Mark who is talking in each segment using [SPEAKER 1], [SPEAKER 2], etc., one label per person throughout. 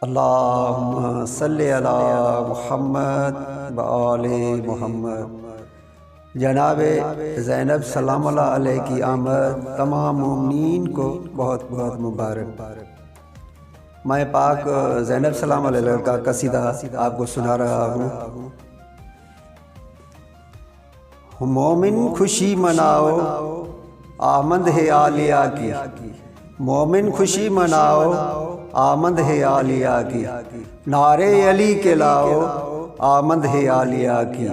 [SPEAKER 1] اللہم صلی علی محمد وآل محمد۔ جناب زینب سلام اللہ علیہ کی آمد تمام مومنین کو بہت بہت مبارک۔ میں پاک زینب سلام علیہ کا قصیدہ آپ کو سنا رہا ہوں۔ مومن خوشی مناؤ آمد ہے عالیہ کی، مومن خوشی مناؤ آمد ہے عالیہ کی، نعرے علی کے لاؤ آمد ہے عالیہ کی۔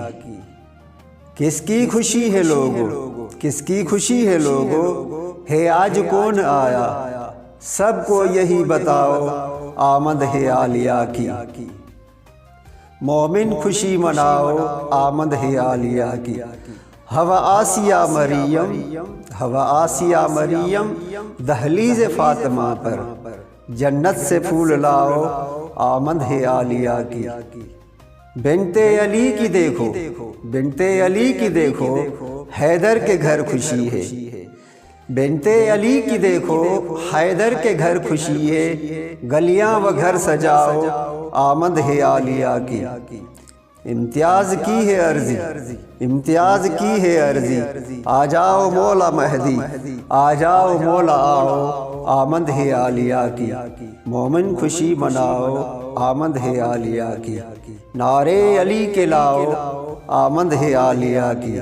[SPEAKER 1] کس کی خوشی ہے لوگو، کس کی خوشی ہے لوگو، ہے آج کون آیا، سب کو یہی بتاؤ آمد ہے عالیہ کی۔ مومن خوشی مناؤ آمد ہے عالیہ کی۔ ہوا آسیہ مریم، ہوا آسیہ مریم، دہلیز فاطمہ پر جنت سے پھول لاؤ آمد ہے عالیہ کی۔ بنت علی کی دیکھو، بنت علی کی دیکھو، حیدر کے گھر خوشی ہے۔ بنت علی کی دیکھو، حیدر کے گھر خوشی ہے، گلیاں و گھر سجاؤ آمد ہے عالیہ کی۔ امتیاز کی ہے عرضی، امتیاز کی ہے عرضی، آ جاؤ مولا مہدی، آ جاؤ مولا آؤ آمد ہے عالیہ کی۔ مومن خوشی مناؤ آمد ہے عالیہ کی، نعرے علی کے لاؤ آمد ہے عالیہ کی۔